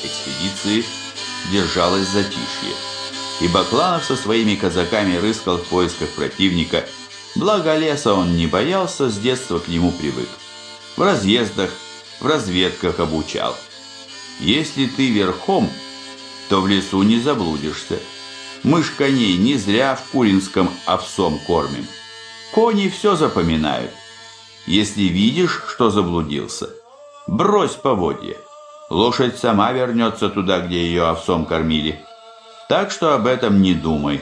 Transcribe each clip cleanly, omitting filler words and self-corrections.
экспедиции держалось затишье, и Бакланов со своими казаками рыскал в поисках противника, благо леса он не боялся, с детства к нему привык. В разъездах, в разведках обучал. Если ты верхом, то в лесу не заблудишься. Мы ж коней не зря в Куринском овсом кормим. Кони все запоминают. Если видишь, что заблудился, брось поводья. Лошадь сама вернется туда, где ее овсом кормили. Так что об этом не думай.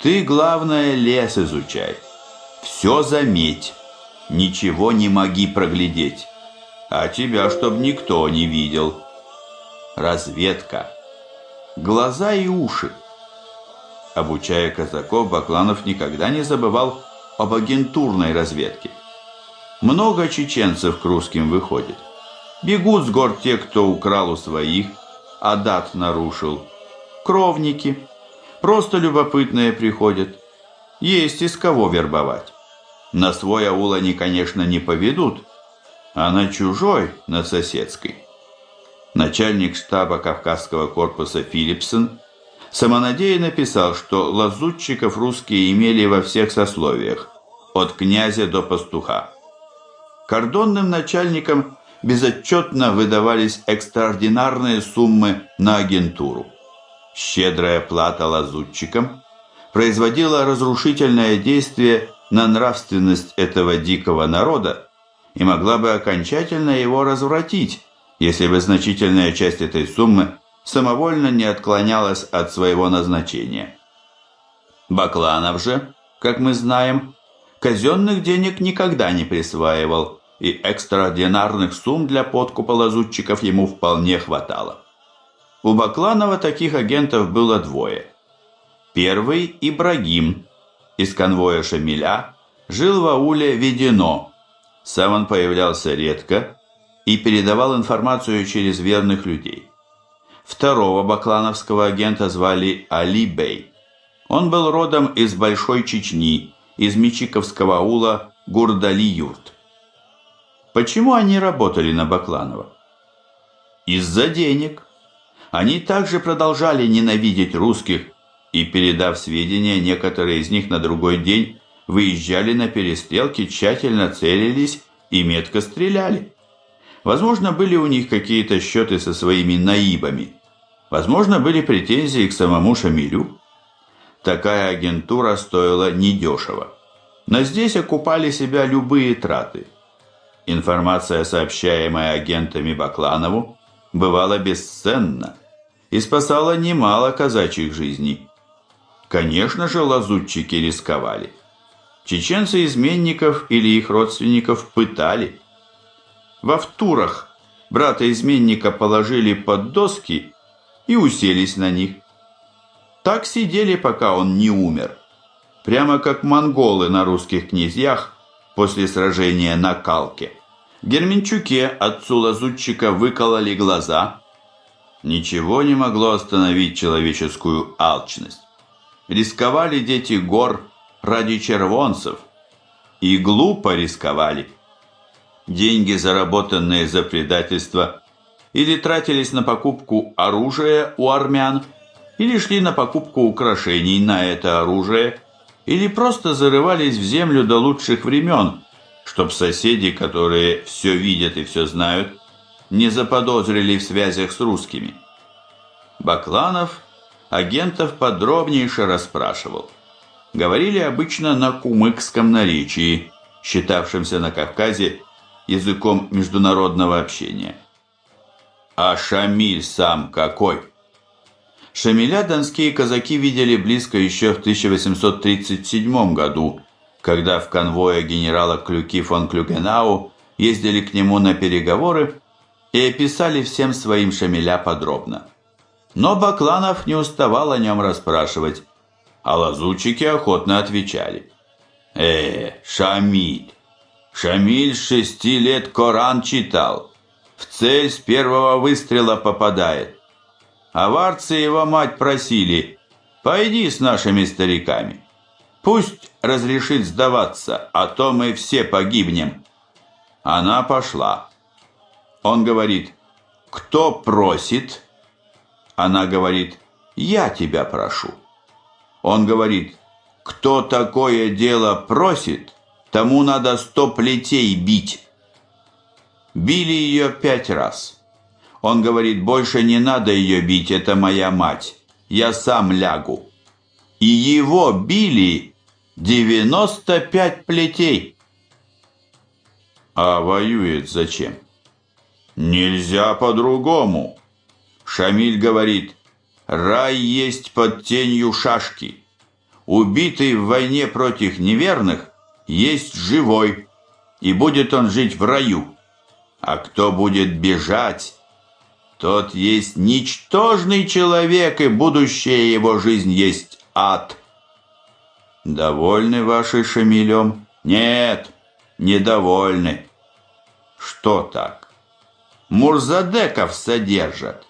Ты, главное, лес изучай. Все заметь. Ничего не моги проглядеть. А тебя чтоб никто не видел. Разведка. Глаза и уши. Обучая казаков, Бакланов никогда не забывал об агентурной разведке. Много чеченцев к русским выходит. Бегут с гор те, кто украл у своих, адат нарушил. Кровники. Просто любопытные приходят. Есть из кого вербовать. На свой аул они, конечно, не поведут, а на чужой, на соседской. Начальник штаба Кавказского корпуса Филипсон самонадеянно писал, что лазутчиков русские имели во всех сословиях, от князя до пастуха. Кордонным начальникам безотчетно выдавались экстраординарные суммы на агентуру. Щедрая плата лазутчикам производила разрушительное действие на нравственность этого дикого народа и могла бы окончательно его развратить, если бы значительная часть этой суммы самовольно не отклонялась от своего назначения. Бакланов же, как мы знаем, казенных денег никогда не присваивал, и экстраординарных сумм для подкупа лазутчиков ему вполне хватало. У Бакланова таких агентов было двое. Первый – Ибрагим, из конвоя Шамиля, жил в ауле Ведено. Сам он появлялся редко и передавал информацию через верных людей. Второго баклановского агента звали Али Бей. Он был родом из Большой Чечни, из Мичиковского аула Гурдали-Юрт. Почему они работали на Бакланова? Из-за денег. Они также продолжали ненавидеть русских, и, передав сведения, некоторые из них на другой день выезжали на перестрелки, тщательно целились и метко стреляли. Возможно, были у них какие-то счеты со своими наибами. Возможно, были претензии к самому Шамилю. Такая агентура стоила недешево. Но здесь окупали себя любые траты. Информация, сообщаемая агентами Бакланову, бывала бесценна и спасала немало казачьих жизней. Конечно же, лазутчики рисковали. Чеченцы изменников или их родственников пытали. Во Втурах брата-изменника положили под доски и уселись на них. Так сидели, пока он не умер. Прямо как монголы на русских князьях после сражения на Калке. Герменчуке, отцу лазутчика, выкололи глаза. Ничего не могло остановить человеческую алчность. Рисковали дети гор ради червонцев. И глупо рисковали. Деньги, заработанные за предательство, или тратились на покупку оружия у армян, или шли на покупку украшений на это оружие, или просто зарывались в землю до лучших времен, чтоб соседи, которые все видят и все знают, не заподозрили в связях с русскими. Бакланов агентов подробнейше расспрашивал. Говорили обычно на кумыкском наречии, считавшемся на Кавказе языком международного общения. А Шамиль сам какой? Шамиля донские казаки видели близко еще в 1837 году, когда в конвое генерала Клюки фон Клюгенау ездили к нему на переговоры и описали всем своим Шамиля подробно. Но Бакланов не уставал о нем расспрашивать, а лазутчики охотно отвечали. Шамиль! Шамиль с 6 лет Коран читал, в цель с первого выстрела попадает. Аварцы его мать просили, пойди с нашими стариками. Пусть разрешит сдаваться, а то мы все погибнем. Она пошла. Он говорит, кто просит? Она говорит: «Я тебя прошу». Он говорит: «Кто такое дело просит, тому надо 100 плетей бить». Били ее 5 раз. Он говорит: «Больше не надо ее бить, это моя мать, я сам лягу». И его били 95 плетей. А воюет зачем? Нельзя по-другому. Шамиль говорит: рай есть под тенью шашки. Убитый в войне против неверных есть живой, и будет он жить в раю. А кто будет бежать, тот есть ничтожный человек, и будущая его жизнь есть ад. Довольны ваши Шамилем? Нет, недовольны. Что так? Мурзадеков содержат,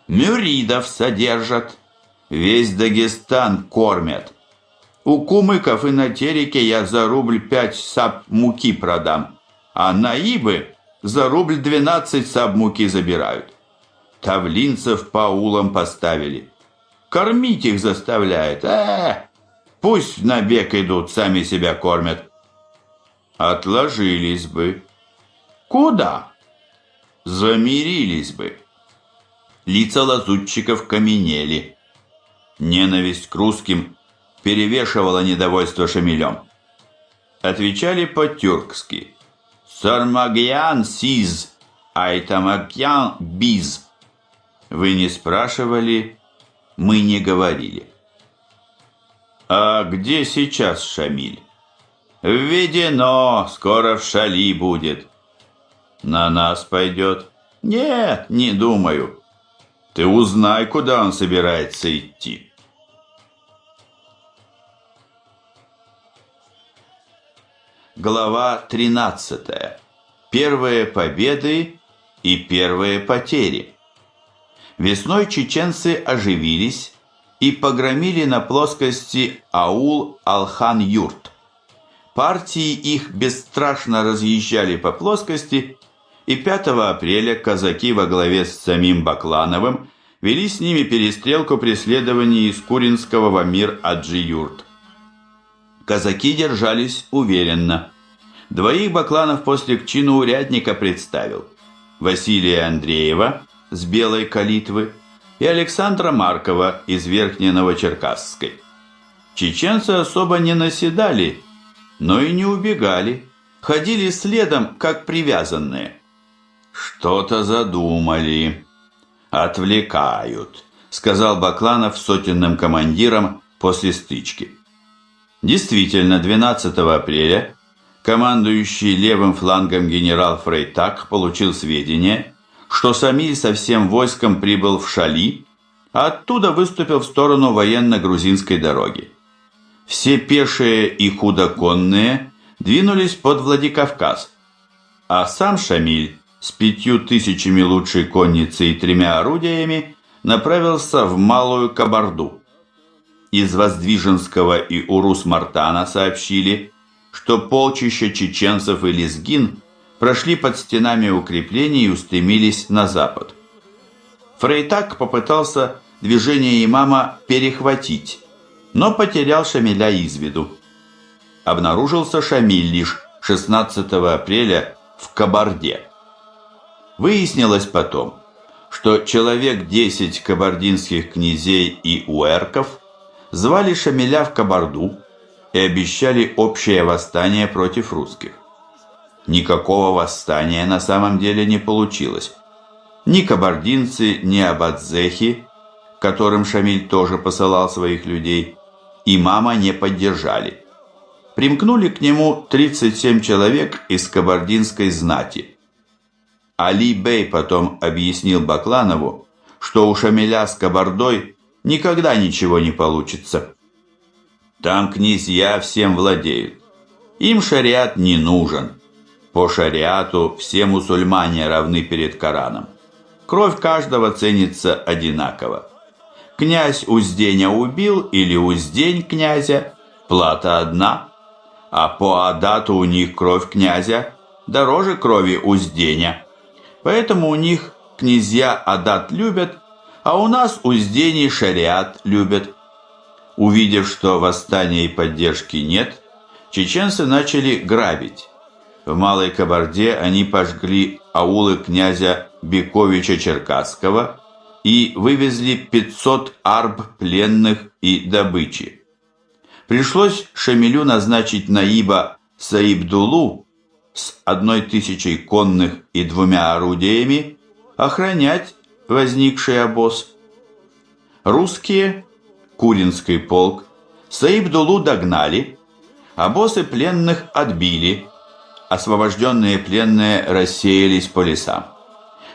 мюридов содержат, весь Дагестан кормят. У кумыков и на тереке я за рубль 5 саб муки продам, а наибы за рубль 12 саб муки забирают. Тавлинцев по аулам поставили. Кормить их заставляет. Пусть в набег идут, сами себя кормят. Отложились бы. Куда? Замирились бы. Лица лазутчиков каменели. Ненависть к русским перевешивала недовольство Шамилем. Отвечали по-тюркски: «Сармагьян сиз, айтамагьян биз». Вы не спрашивали, мы не говорили. А где сейчас Шамиль? Введено, скоро в Шали будет. На нас пойдет? Нет, не думаю. Ты узнай, куда он собирается идти. Глава 13. Первые победы и первые потери. Весной чеченцы оживились и погромили на плоскости аул Алхан-Юрт. Партии их бесстрашно разъезжали по плоскости, и 5 апреля казаки во главе с самим Баклановым вели с ними перестрелку при следовании из Куринского в Амир-Аджи-Юрт. Казаки держались уверенно. 2 Бакланов после к чину урядника представил: Василия Андреева с Белой Калитвы и Александра Маркова из Верхней Новочеркасской. Чеченцы особо не наседали, но и не убегали, ходили следом, как привязанные. «Что-то задумали. Отвлекают», — сказал Бакланов сотенным командирам после стычки. Действительно, 12 апреля командующий левым флангом генерал Фрейтак получил сведения, что Шамиль со всем войском прибыл в Шали, а оттуда выступил в сторону военно-грузинской дороги. Все пешие и худоконные двинулись под Владикавказ, а сам Шамиль с 5000 лучшей конницы и 3 орудиями направился в Малую Кабарду. Из Воздвиженского и Урус-Мартана сообщили, что полчища чеченцев и лезгин прошли под стенами укреплений и устремились на запад. Фрейтак попытался движение имама перехватить, но потерял Шамиля из виду. Обнаружился Шамиль лишь 16 апреля в Кабарде. Выяснилось потом, что человек 10 кабардинских князей и уэрков звали Шамиля в Кабарду и обещали общее восстание против русских. Никакого восстания на самом деле не получилось. Ни кабардинцы, ни абадзехи, которым Шамиль тоже посылал своих людей, имама не поддержали. Примкнули к нему 37 человек из кабардинской знати. Али-бей потом объяснил Бакланову, что у Шамиля с Кабардой никогда ничего не получится. Там князья всем владеют. Им шариат не нужен. По шариату все мусульмане равны перед Кораном. Кровь каждого ценится одинаково. Князь Узденя убил или Уздень князя, плата одна, а по адату у них кровь князя дороже крови Узденя. Поэтому у них князья адат любят, А у нас уздений шариат любят. Увидев, что восстания и поддержки нет, чеченцы начали грабить. В Малой Кабарде они пожгли аулы князя Бековича Черкасского и вывезли 500 арб пленных и добычи. Пришлось Шамилю назначить наиба Саибдулу с 1000 конных и 2 орудиями охранять возникший обоз. Русские, Куринский полк, Саибдулу догнали, обозы пленных отбили, освобожденные пленные рассеялись по лесам.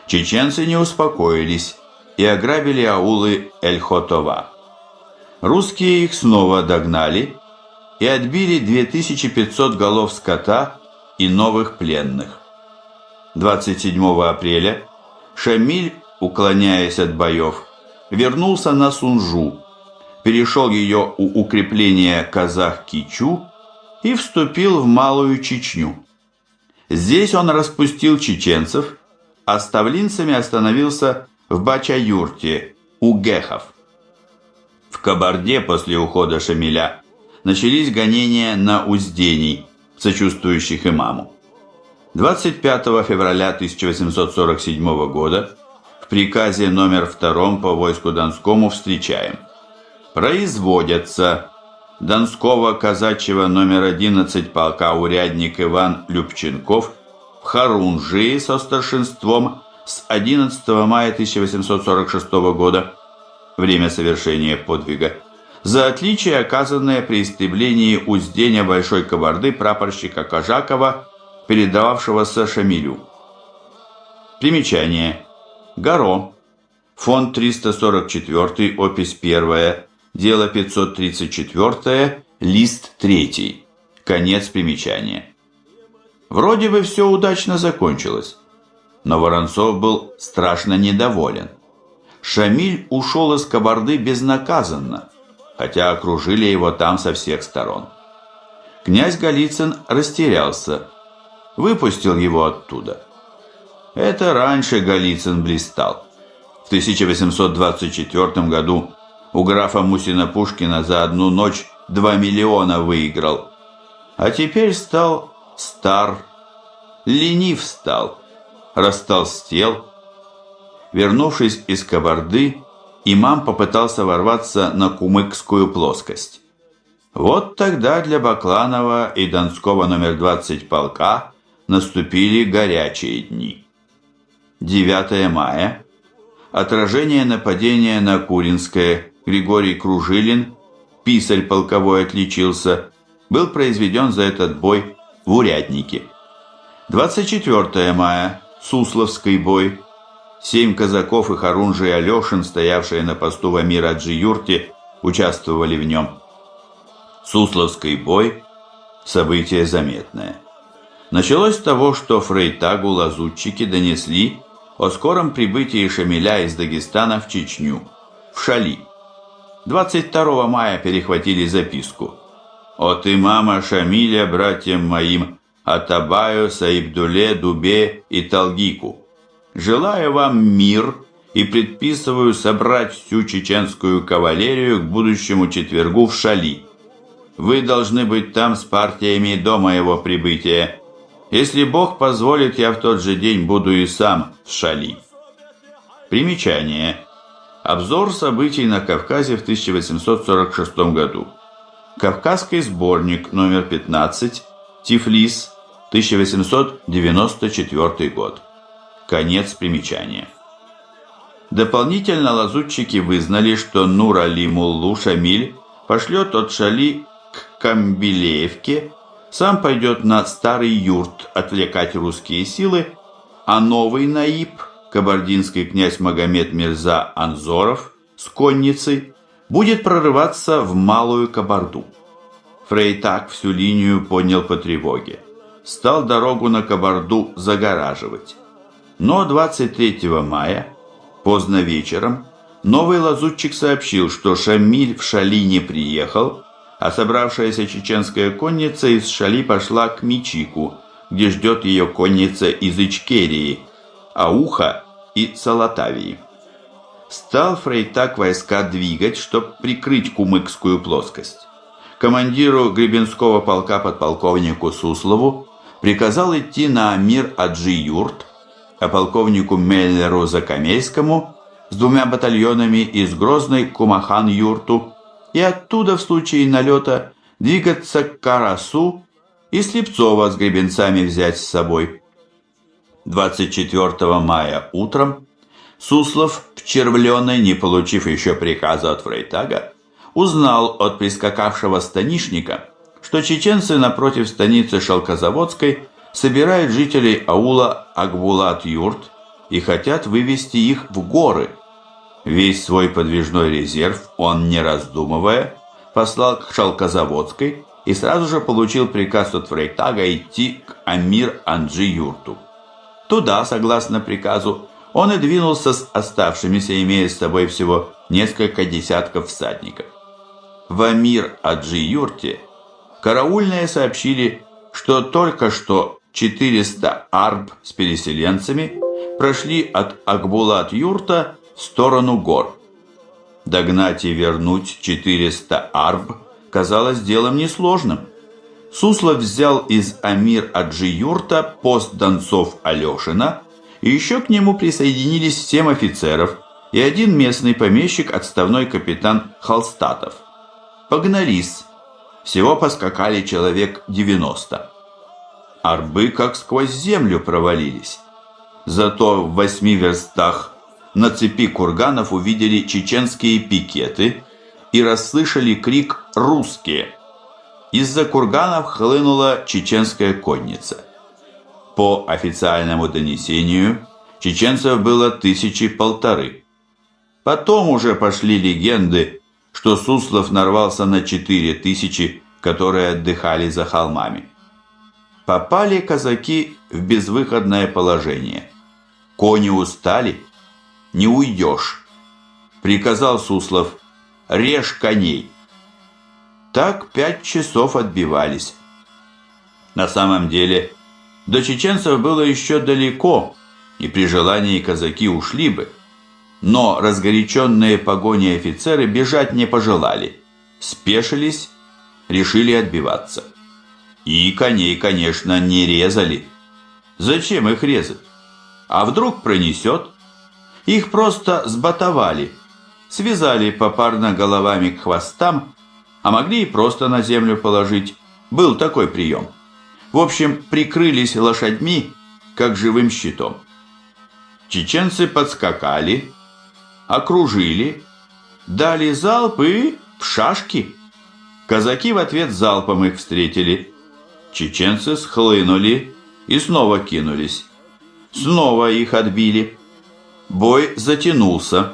Чеченцы не успокоились и ограбили аулы Эль-Хотова. Русские их снова догнали и отбили 2500 голов скота и новых пленных. 27 апреля Шамиль, уклоняясь от боев, вернулся на Сунжу, перешел ее у укрепления Казах-Кичу и вступил в Малую Чечню. Здесь он распустил чеченцев, а с тавлинцами остановился в Бача-Юрте у гехов. В Кабарде после ухода Шамиля начались гонения на уздений, сочувствующих имаму. 25 февраля 1847 года в приказе номер 2 по войску Донскому встречаем: производятся Донского казачьего номер 11 полка урядник Иван Любченков в Харунжии со старшинством с 11 мая 1846 года, время совершения подвига, за отличие, оказанное при истреблении уздения Большой Кабарды прапорщика Кожакова, передававшегося Шамилю. Примечание. Гаро. Фонд 344, опись 1, дело 534, лист 3. Конец примечания. Вроде бы все удачно закончилось, но Воронцов был страшно недоволен. Шамиль ушел из Кабарды безнаказанно, хотя окружили его там со всех сторон. Князь Голицын растерялся, выпустил его оттуда. Это раньше Голицын блистал. В 1824 году у графа Мусина-Пушкина за одну ночь 2 миллиона выиграл, а теперь стал стар, ленив стал, растолстел. Вернувшись из Кабарды, имам попытался ворваться на Кумыкскую плоскость. Вот тогда для Бакланова и Донского номер 20 полка наступили горячие дни. 9 мая. Отражение нападения на Куринское. Григорий Кружилин, писарь полковой, отличился, был произведен за этот бой в уряднике. 24 мая. Сусловский бой. 7 казаков и Харунжий Алешин, стоявшие на посту в Амир-Аджи-юрте, участвовали в нем. Сусловский бой – событие заметное. Началось с того, что Фрейтагу лазутчики донесли о скором прибытии Шамиля из Дагестана в Чечню, в Шали. 22 мая перехватили записку: «От имама Шамиля братьям моим Атабаю, Саибдуле, Дубе и Талгику. Желаю вам мир и предписываю собрать всю чеченскую кавалерию к будущему четвергу в Шали. Вы должны быть там с партиями до моего прибытия. Если Бог позволит, я в тот же день буду и сам в Шали». Примечание. Обзор событий на Кавказе в 1846 году. Кавказский сборник, номер 15, Тифлис, 1894 год. Конец примечания. Дополнительно лазутчики вызнали, что Нур-Али Муллу Шамиль пошлет от Шали к Камбилеевке, сам пойдет на Старый Юрт отвлекать русские силы, а новый наиб, кабардинский князь Магомед Мирза Анзоров с конницей, будет прорываться в Малую Кабарду. Фрейтаг всю линию поднял по тревоге. Стал дорогу на Кабарду загораживать. Но 23 мая, поздно вечером, новый лазутчик сообщил, что Шамиль в Шали не приехал, а собравшаяся чеченская конница из Шали пошла к Мичику, где ждет ее конница из Ичкерии, Ауха и Салатавии. Стал Фрейтаг войска двигать, чтобы прикрыть Кумыкскую плоскость. Командиру Гребенского полка подполковнику Суслову приказал идти на Амир-Аджи-юрт, а полковнику Меллеру-Закамельскому с 2 батальонами из Грозной к Кумахан-юрту и оттуда в случае налета двигаться к Карасу и Слепцова с гребенцами взять с собой. 24 мая утром Суслов в Червленой, не получив еще приказа от Фрейтага, узнал от прискакавшего станишника, что чеченцы напротив станицы Шелкозаводской собирают жителей аула Акбулат-Юрт и хотят вывести их в горы. Весь свой подвижной резерв он, не раздумывая, послал к Шелкозаводской и сразу же получил приказ от Фрейтага идти к Амир-Анджи-Юрту. Туда, согласно приказу, он и двинулся с оставшимися, имея с собой всего несколько десятков всадников. В Амир-Аджи-Юрте караульные сообщили, что только что 400 арб с переселенцами прошли от Акбулат-Юрта в сторону гор. Догнать и вернуть 400 арб казалось делом несложным. Суслов взял из Амир-Аджи-Юрта пост донцов Алешина, и еще к нему присоединились 7 офицеров и 1 местный помещик, отставной капитан Холстатов. Погнались. Всего поскакали человек 90. Арбы как сквозь землю провалились. Зато в 8 верстах на цепи курганов увидели чеченские пикеты и расслышали крик «Русские!». Из-за курганов хлынула чеченская конница. По официальному донесению, чеченцев было 1500. Потом уже пошли легенды, что Суслов нарвался на 4000, которые отдыхали за холмами. Попали казаки в безвыходное положение. Кони устали, не уйдешь. Приказал Суслов: режь коней. Так 5 часов отбивались. На самом деле, до чеченцев было еще далеко, и при желании казаки ушли бы. Но разгоряченные погоней офицеры бежать не пожелали, спешились, решили отбиваться. И коней, конечно, не резали. Зачем их резать? А вдруг пронесет? Их просто сботовали, связали попарно головами к хвостам, а могли и просто на землю положить. Был такой прием. В общем, прикрылись лошадьми, как живым щитом. Чеченцы подскакали, окружили, дали залп и в шашки. Казаки в ответ залпом их встретили. Чеченцы схлынули и снова кинулись. Снова их отбили. Бой затянулся.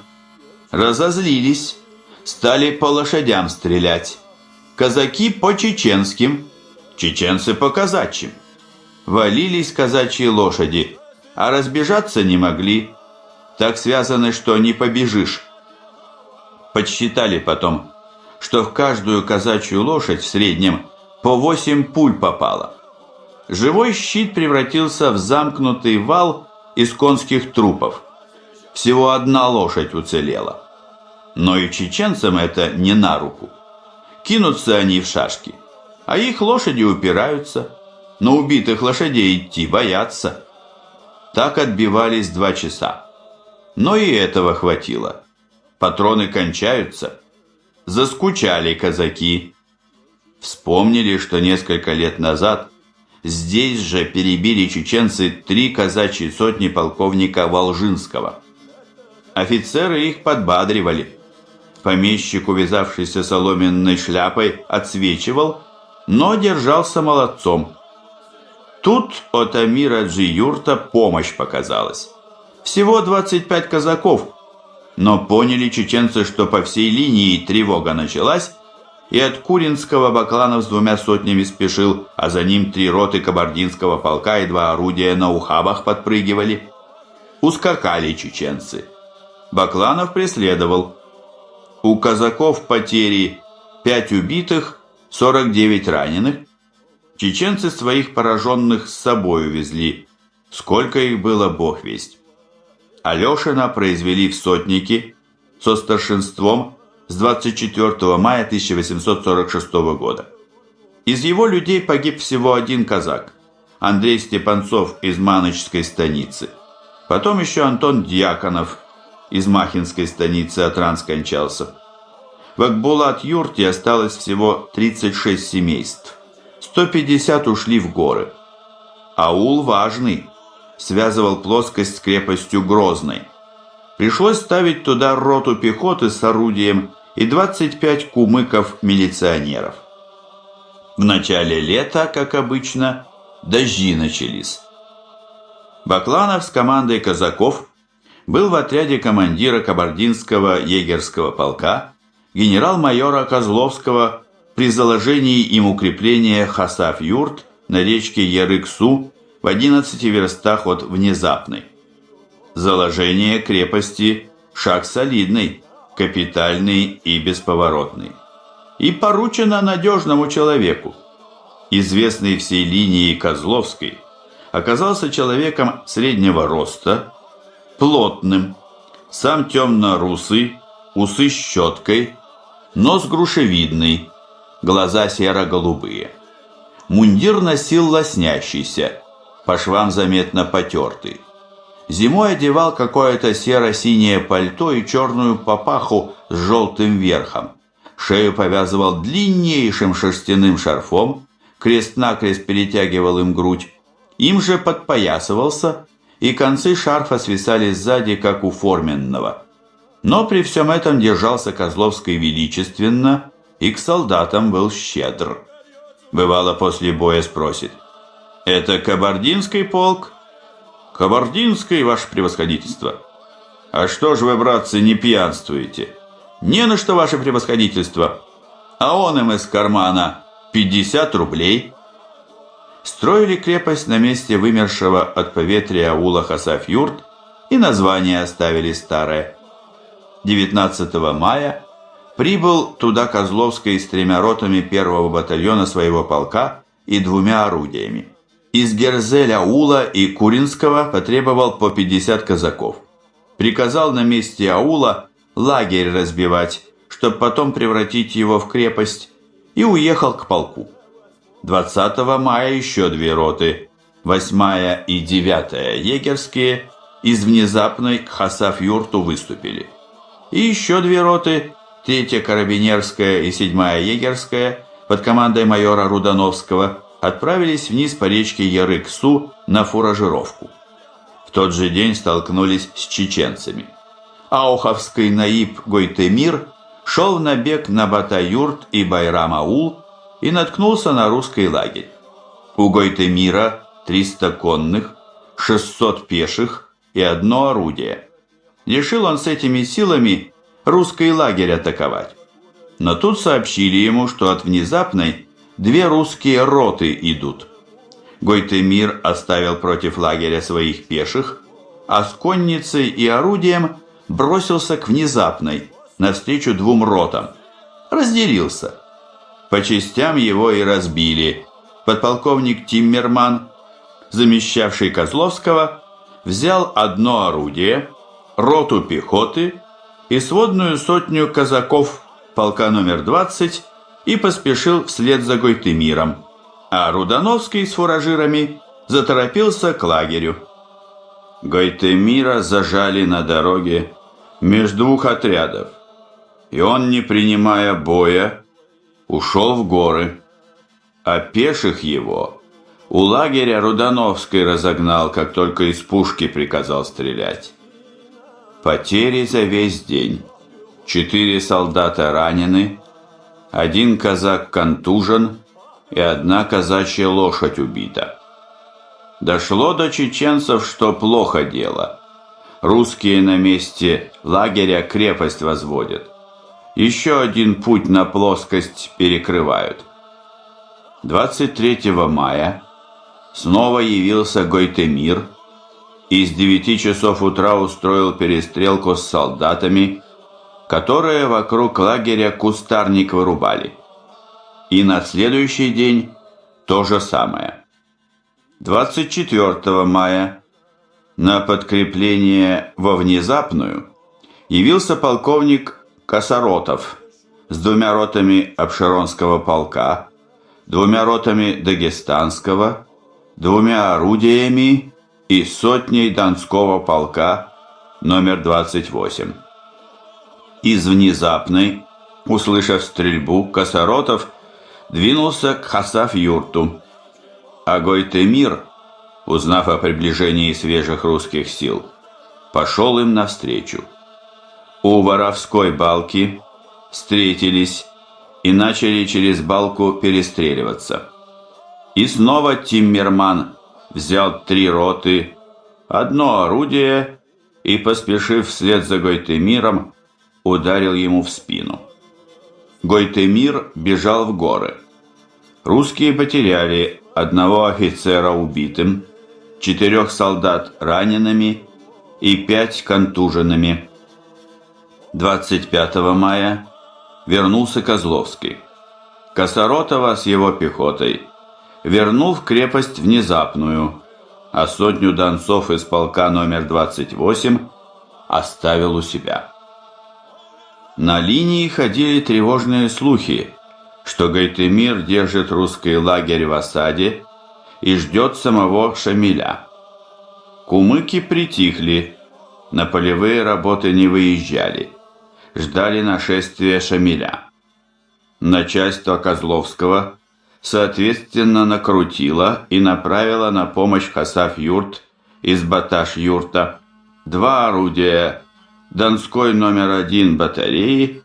Разозлились, стали по лошадям стрелять. Казаки по чеченским, чеченцы по казачьим. Валились казачьи лошади, а разбежаться не могли. Так связаны, что не побежишь. Подсчитали потом, что в каждую казачью лошадь в среднем по 8 пуль попало. Живой щит превратился в замкнутый вал из конских трупов. Всего 1 лошадь уцелела. Но и чеченцам это не на руку. Кинутся они в шашки, а их лошади упираются. На убитых лошадей идти боятся. Так отбивались 2 часа. Но и этого хватило. Патроны кончаются. Заскучали казаки. Вспомнили, что несколько лет назад здесь же перебили чеченцы 3 казачьи сотни полковника Волжинского. Офицеры их подбадривали. Помещик, увязавшийся соломенной шляпой, отсвечивал, но держался молодцом. Тут от Амир-Аджи-Юрта помощь показалась. Всего 25 казаков, но поняли чеченцы, что по всей линии тревога началась, и от Куринского Бакланов с 2 сотнями спешил, а за ним 3 роты кабардинского полка и 2 орудия на ухабах подпрыгивали. Ускакали чеченцы. Бакланов преследовал. У казаков потери 5 убитых, 49 раненых. Чеченцы своих пораженных с собой увезли. Сколько их было, бог весть. Алешина произвели в сотники, со старшинством с 24 мая 1846 года. Из его людей погиб всего один казак – Андрей Степанцов из Маночской станицы. Потом еще Антон Дьяконов из Махинской станицы от ран скончался. В Акбулат-юрте осталось всего 36 семейств. 150 ушли в горы. Аул важный, связывал плоскость с крепостью Грозной. Пришлось ставить туда роту пехоты с орудием и 25 кумыков-милиционеров. В начале лета, как обычно, дожди начались. Бакланов с командой казаков был в отряде командира Кабардинского егерского полка генерал-майора Козловского при заложении им укрепления Хасав-юрт на речке Ярык-Су в 11 верстах от Внезапной. Заложение крепости – шаг солидный, капитальный и бесповоротный. И поручено надежному человеку. Известный всей линии Козловской оказался человеком среднего роста, плотным, сам темно-русый, усы щеткой, нос грушевидный, глаза серо-голубые. Мундир носил лоснящийся, по швам заметно потертый. Зимой одевал какое-то серо-синее пальто и черную папаху с желтым верхом. Шею повязывал длиннейшим шерстяным шарфом, крест-накрест перетягивал им грудь. Им же подпоясывался, и концы шарфа свисали сзади, как у форменного. Но при всем этом держался Козловский величественно и к солдатам был щедр. Бывало, после боя спросит: «Это Кабардинский полк?» «Кабардинский, ваше превосходительство». «А что ж вы, братцы, не пьянствуете?» «Не на что, ваше превосходительство». «А он им из кармана 50 рублей». Строили крепость на месте вымершего от поветрия аула Хасав-юрт, и название оставили старое. 19 мая прибыл туда Козловский с 3 ротами 1-го батальона своего полка и 2 орудиями. Из Герзель-аула и Куринского потребовал по 50 казаков. Приказал на месте аула лагерь разбивать, чтобы потом превратить его в крепость, и уехал к полку. 20 мая еще 2 роты, 8-я и 9-я егерские, из Внезапной к Хасав-юрту выступили. И еще 2 роты, 3-я карабинерская и 7-я егерская, под командой майора Рудановского, отправились вниз по речке Ярык-Су на фуражировку. В тот же день столкнулись с чеченцами. Ауховский наиб Гойтемир шел в набег на Батаюрт и Байрам-аул и наткнулся на русский лагерь. У Гойтемира 300 конных, 600 пеших и 1 орудие. Решил он с этими силами русский лагерь атаковать. Но тут сообщили ему, что от Внезапной 2 русские роты идут. Гойтемир оставил против лагеря своих пеших, а с конницей и орудием бросился к Внезапной, навстречу 2 ротам. Разделился. По частям его и разбили. Подполковник Тиммерман, замещавший Козловского, взял 1 орудие, роту пехоты и сводную сотню казаков полка номер 20 и поспешил вслед за Гойтемиром, а Рудановский с фуражирами заторопился к лагерю. Гойтемира зажали на дороге между 2 отрядов, и он, не принимая боя, ушел в горы, а пеших его у лагеря Рудановский разогнал, как только из пушки приказал стрелять. Потери за весь день: 4 солдата ранены, 1 казак контужен и 1 казачья лошадь убита. Дошло до чеченцев, что плохо дело. Русские на месте лагеря крепость возводят. Еще 1 путь на плоскость перекрывают. 23 мая снова явился Гойтемир и с 9 часов утра устроил перестрелку с солдатами, которые вокруг лагеря кустарник вырубали. И на следующий день то же самое. 24 мая на подкрепление во Внезапную явился полковник Косоротов с 2 ротами Апшеронского полка, 2 ротами Дагестанского, 2 орудиями и 100 Донского полка номер 28. Из внезапной, услышав стрельбу, Косоротов двинулся к Хасав-юрту, а Гойтемир, узнав о приближении свежих русских сил, пошел им навстречу. У Воровской балки встретились и начали через балку перестреливаться. И снова Тиммерман взял 3 роты, 1 орудие и, поспешив вслед за Гойтемиром, ударил ему в спину. Гойтемир бежал в горы. Русские потеряли 1 офицера убитым, 4 солдат ранеными и 5 контуженными. 25 мая вернулся Козловский. Косоротова с его пехотой вернул в крепость Внезапную, а 100 донцов из полка номер 28 оставил у себя. На линии ходили тревожные слухи, что Гойтемир держит русский лагерь в осаде и ждет самого Шамиля. Кумыки притихли, на полевые работы не выезжали, ждали нашествия Шамиля. Начальство Козловского соответственно накрутило и направило на помощь Хасав-юрт из Баташ-юрта 2 орудия Донской номер 1 батареи,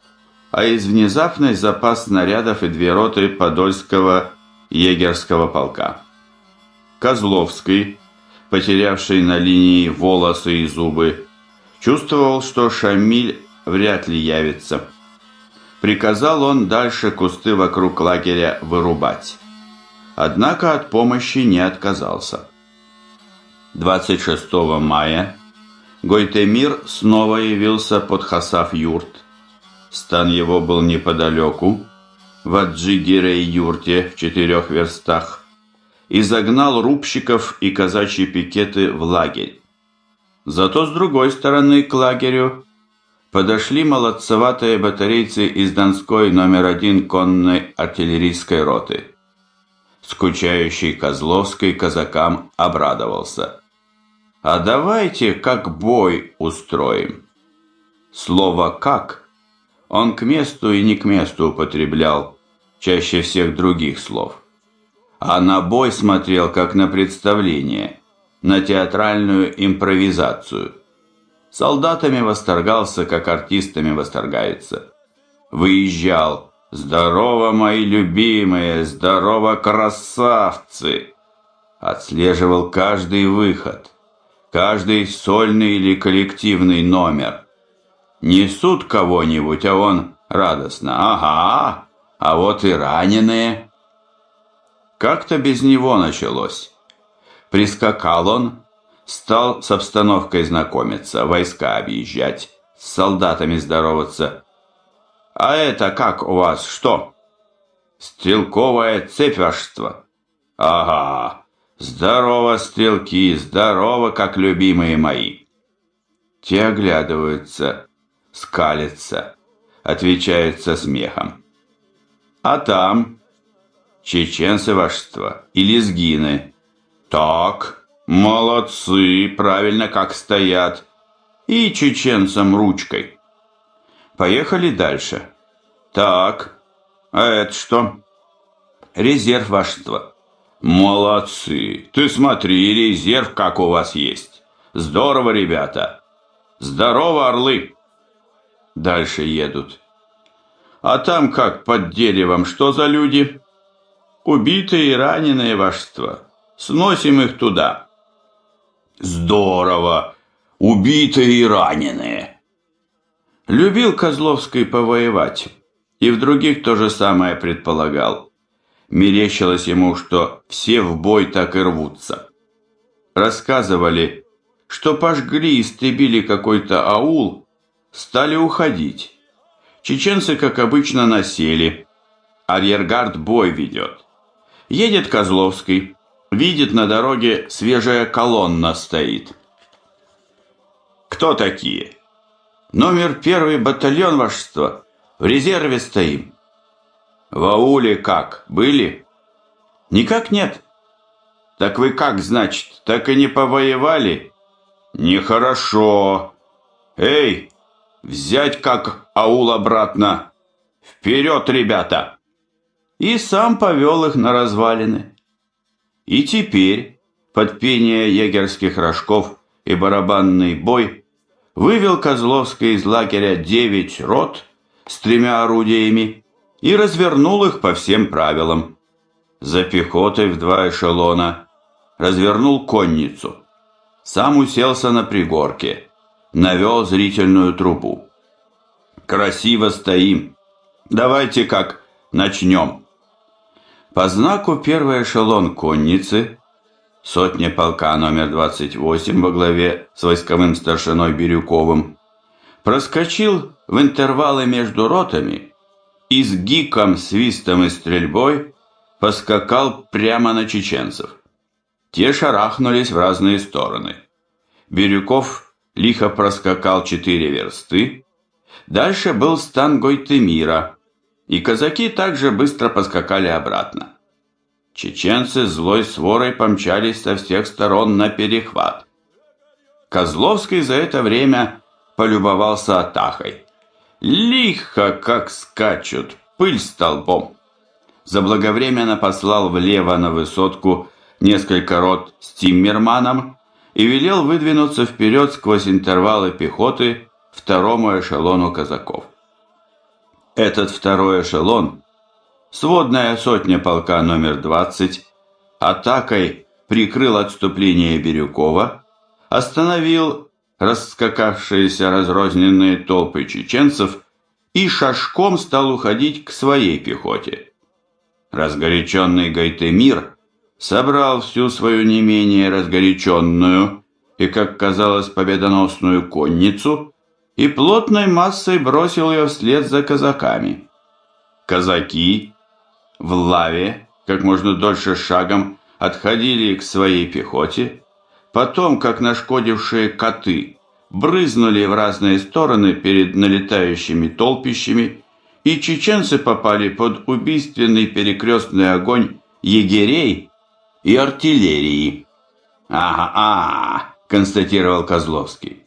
а из Внезапной запас снарядов и 2 роты Подольского егерского полка. Козловский, потерявший на линии волосы и зубы, чувствовал, что Шамиль вряд ли явится. Приказал он дальше кусты вокруг лагеря вырубать. Однако от помощи не отказался. 26 мая Гойтемир снова явился под Хасав-юрт. Стан его был неподалеку, в Аджигирей-юрте в 4 верстах, и загнал рубщиков и казачьи пикеты в лагерь. Зато с другой стороны к лагерю подошли молодцеватые батарейцы из Донской номер 1 конной артиллерийской роты. Скучающий Козловский казакам обрадовался. «А давайте как бой устроим». Слово «как» он к месту и не к месту употреблял, чаще всех других слов. А на бой смотрел как на представление, на театральную импровизацию. Солдатами восторгался, как артистами восторгается. Выезжал: «Здорово, мои любимые! Здорово, красавцы!» Отслеживал каждый выход, каждый сольный или коллективный номер. Несут кого-нибудь, а он радостно: «Ага, а вот и раненые». Как-то без него началось. Прискакал он, стал с обстановкой знакомиться, войска объезжать, с солдатами здороваться. «А это как у вас, что?» «Стрелковая цепь, вашество». «Ага, здорово, стрелки, здорово, как любимые мои». Те оглядываются, скалятся, отвечают со смехом. «А там?» «Чеченцы, вашество, и лезгины». «Так, молодцы, правильно как стоят. И чеченцам ручкой». Поехали дальше. «Так, а это что?» «Резерв, вашество». «Молодцы, ты смотри, резерв как у вас есть. Здорово, ребята. Здорово, орлы». Дальше едут. «А там как под деревом, что за люди?» «Убитые и раненые, вашество. Сносим их туда». «Здорово! Убитые и раненые!» Любил Козловский повоевать, и в других то же самое предполагал. Мерещилось ему, что все в бой так и рвутся. Рассказывали, что пожгли и истребили какой-то аул, стали уходить. Чеченцы, как обычно, насели. Арьергард бой ведет. Едет Козловский, видит, на дороге свежая колонна стоит. «Кто такие?» Номер 1 батальон, вашество. В резерве стоим. В ауле как, были? Никак нет. Так вы как, значит, так и не повоевали? Нехорошо. Эй, взять как аул обратно. Вперед, ребята! И сам повел их на развалины. И теперь, под пение егерских рожков и барабанный бой, вывел Козловский из лагеря 9 рот с 3 орудиями и развернул их по всем правилам. За пехотой в 2 эшелона развернул конницу. Сам уселся на пригорке, навел зрительную трубу. Красиво стоим. Давайте как, начнем. По знаку 1 эшелон конницы, сотня полка номер 28 во главе с войсковым старшиной Бирюковым, проскочил в интервалы между ротами и с гиком, свистом и стрельбой поскакал прямо на чеченцев. Те шарахнулись в разные стороны. Бирюков лихо проскакал 4 версты. Дальше был стан Гойтемира, и казаки также быстро поскакали обратно. Чеченцы злой сворой помчались со всех сторон на перехват. Козловский за это время полюбовался атакой. Лихо как скачут, пыль столбом. Заблаговременно послал влево на высотку несколько рот с Тиммерманом и велел выдвинуться вперед сквозь интервалы пехоты 2-му эшелону казаков. Этот 2-й эшелон, сводная сотня полка номер 20, атакой прикрыл отступление Бирюкова, остановил расскакавшиеся разрозненные толпы чеченцев и шашком стал уходить к своей пехоте. Разгоряченный Гойтемир собрал всю свою не менее разгоряченную и, как казалось, победоносную конницу и плотной массой бросил ее вслед за казаками. Казаки в лаве как можно дольше шагом отходили к своей пехоте, потом, как нашкодившие коты, брызнули в разные стороны перед налетающими толпищами, и чеченцы попали под убийственный перекрестный огонь егерей и артиллерии. «Ага, констатировал Козловский.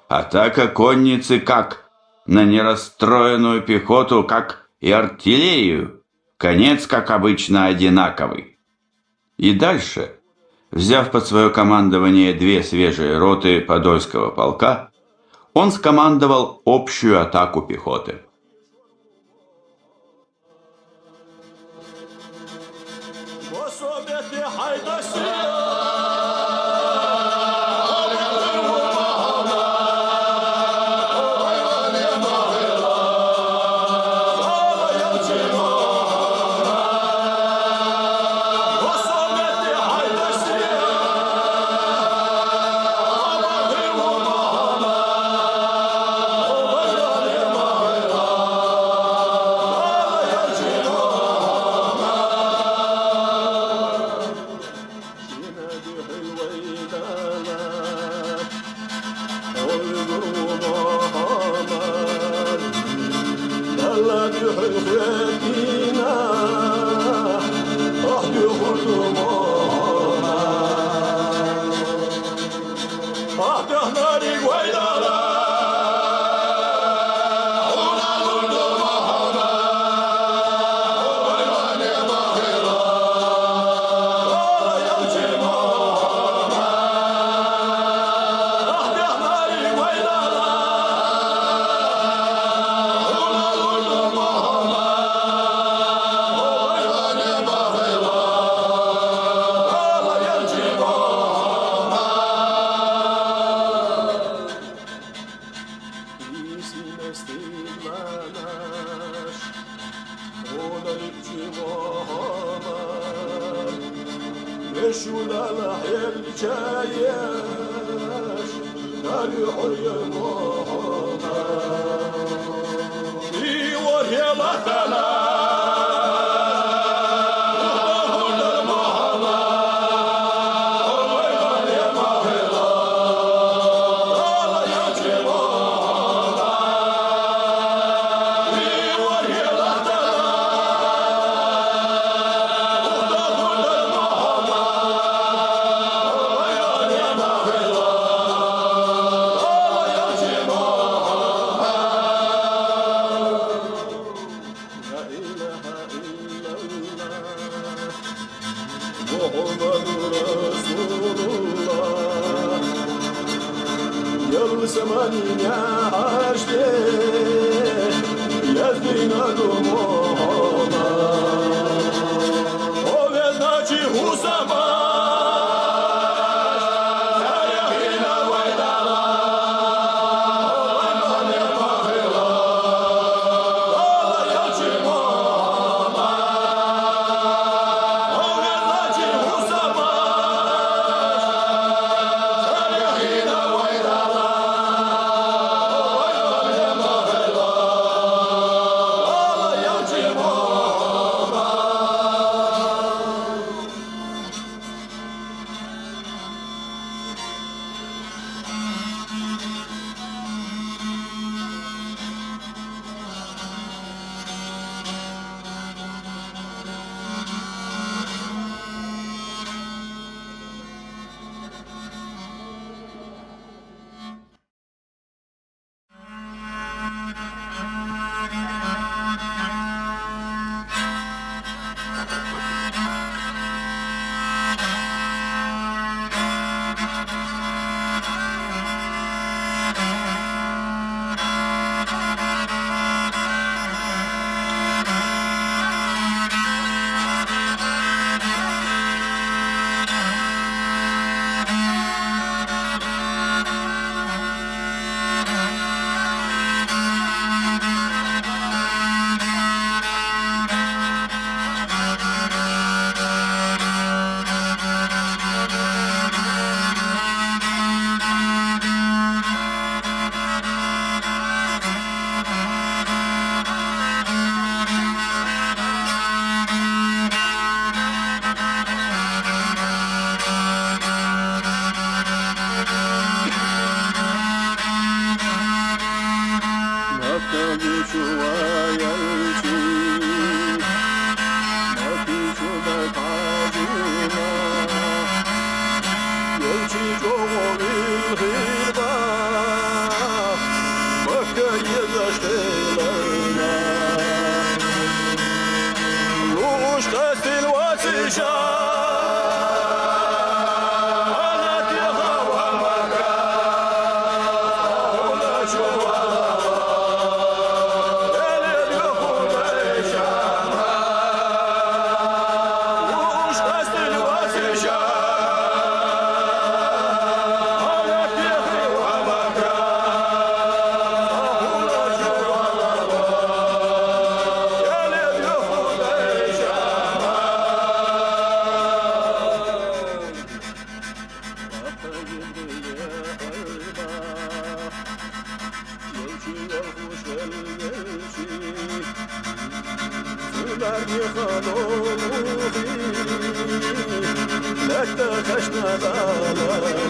«Атака конницы как? На нерастроенную пехоту, как и артиллерию. Конец, как обычно, одинаковый». И дальше, взяв под свое командование 2 свежие роты Подольского полка, он скомандовал общую атаку пехоты. لك تخشنا ضلال